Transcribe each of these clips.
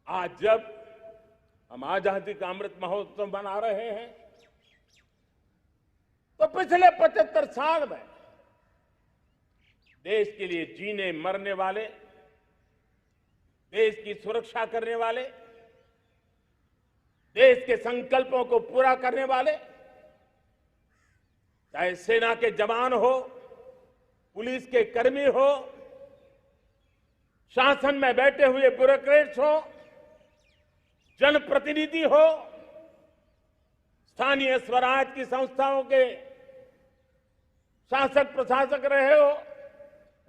आज जब हम आजादी का अमृत महोत्सव मना रहे हैं तो पिछले 75 साल में देश के लिए जीने मरने वाले, देश की सुरक्षा करने वाले, देश के संकल्पों को पूरा करने वाले, चाहे सेना के जवान हो, पुलिस के कर्मी हो, शासन में बैठे हुए ब्यूरोक्रेट्स हो, जनप्रतिनिधि हो, स्थानीय स्वराज की संस्थाओं के शासक प्रशासक रहे हो,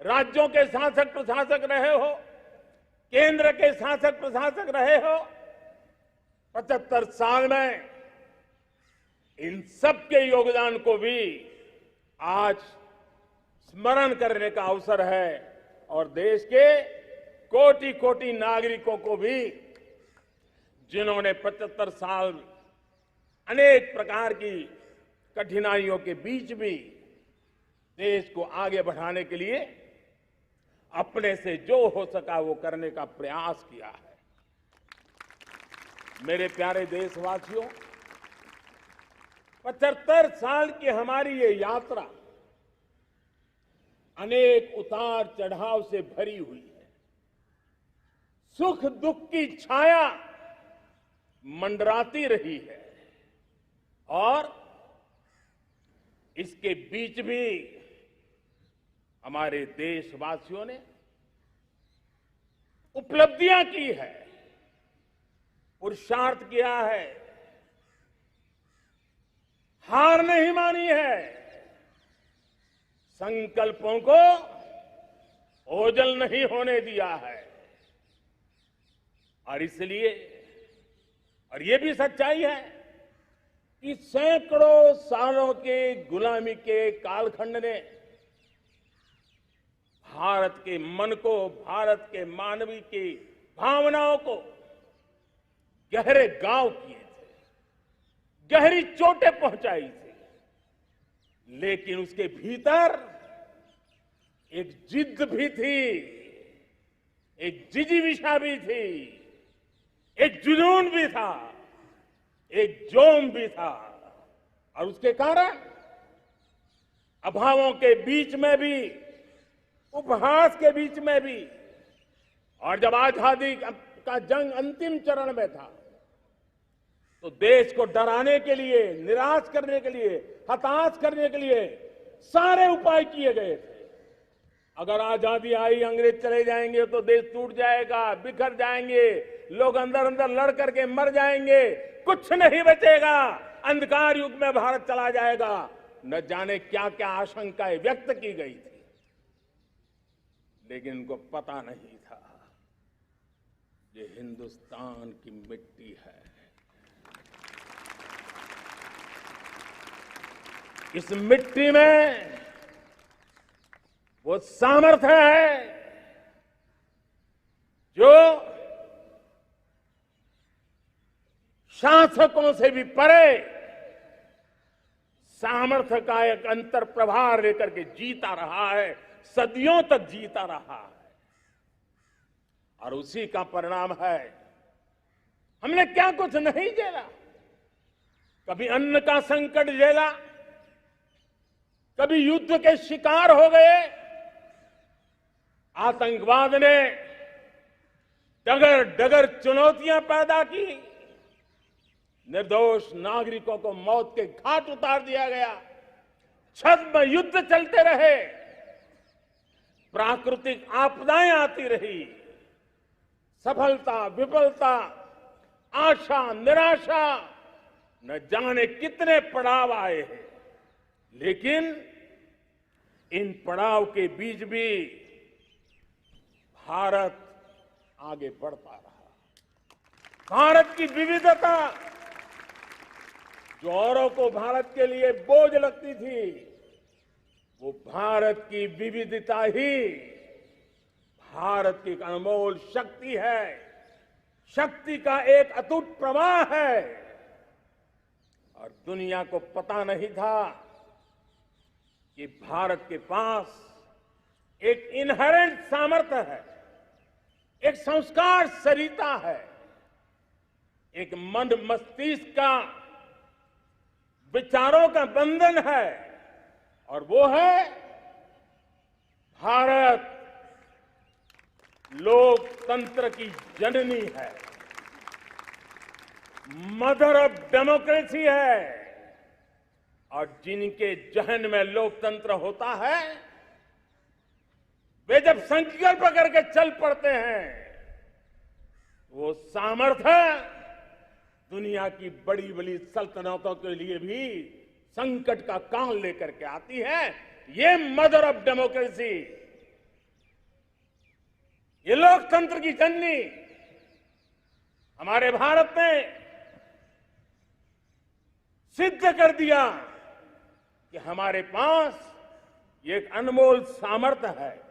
राज्यों के शासक प्रशासक रहे हो, केंद्र के शासक प्रशासक रहे हो, 75 साल में इन सबके योगदान को भी आज स्मरण करने का अवसर है और देश के कोटि कोटि नागरिकों को भी जिन्होंने 75 साल अनेक प्रकार की कठिनाइयों के बीच भी देश को आगे बढ़ाने के लिए अपने से जो हो सका वो करने का प्रयास किया है। मेरे प्यारे देशवासियों, 75 साल की हमारी ये यात्रा अनेक उतार चढ़ाव से भरी हुई है। सुख दुख की छाया मंडराती रही है और इसके बीच भी हमारे देशवासियों ने उपलब्धियां की है, पुरुषार्थ किया है, हार नहीं मानी है, संकल्पों को ओझल नहीं होने दिया है। और इसलिए, और ये भी सच्चाई है कि सैकड़ों सालों के गुलामी के कालखंड ने भारत के मन को, भारत के मानवीय की भावनाओं को गहरे घाव किए थे, गहरी चोटें पहुंचाई थी, लेकिन उसके भीतर एक जिद भी थी, एक जिजीविषा भी थी, एक जुनून भी था, एक जोम भी था। और उसके कारण अभावों के बीच में भी, उपहास के बीच में भी, और जब आजादी का जंग अंतिम चरण में था तो देश को डराने के लिए, निराश करने के लिए, हताश करने के लिए सारे उपाय किए गए थे। अगर आजादी आई, अंग्रेज चले जाएंगे तो देश टूट जाएगा, बिखर जाएंगे, लोग अंदर अंदर लड़ करके मर जाएंगे, कुछ नहीं बचेगा, अंधकार युग में भारत चला जाएगा। न जाने क्या क्या आशंकाएं व्यक्त की गई थी, लेकिन उनको पता नहीं था ये हिंदुस्तान की मिट्टी है। इस मिट्टी में वो सामर्थ्य है जो शासकों से भी परे सामर्थ्य का एक अंतर प्रभार लेकर के जीता रहा है, सदियों तक जीता रहा है। और उसी का परिणाम है, हमने क्या कुछ नहीं झेला। कभी अन्न का संकट झेला, कभी युद्ध के शिकार हो गए, आतंकवाद ने डगर डगर चुनौतियां पैदा की, निर्दोष नागरिकों को मौत के घाट उतार दिया गया, छद्म युद्ध चलते रहे, प्राकृतिक आपदाएं आती रही, सफलता विफलता, आशा निराशा, न जाने कितने पड़ाव आए हैं। लेकिन इन पड़ाव के बीच भी भारत आगे बढ़ता रहा। भारत की विविधता, जो औरों को भारत के लिए बोझ लगती थी, वो भारत की विविधता ही भारत की एक अनमोल शक्ति है, शक्ति का एक अटूट प्रवाह है। और दुनिया को पता नहीं था कि भारत के पास एक इनहेरेंट सामर्थ्य है, एक संस्कार सरिता है, एक मन मस्तिष्क का, विचारों का बंधन है और वो है भारत लोकतंत्र की जननी है, मदर ऑफ डेमोक्रेसी है। और जिनके जहन में लोकतंत्र होता है वे जब संकल्प करके चल पड़ते हैं वो सामर्थ्य दुनिया की बड़ी बड़ी सल्तनतों के लिए भी संकट का काल लेकर के आती है। ये मदर ऑफ डेमोक्रेसी, ये लोकतंत्र की जननी हमारे भारत ने सिद्ध कर दिया कि हमारे पास ये एक अनमोल सामर्थ्य है।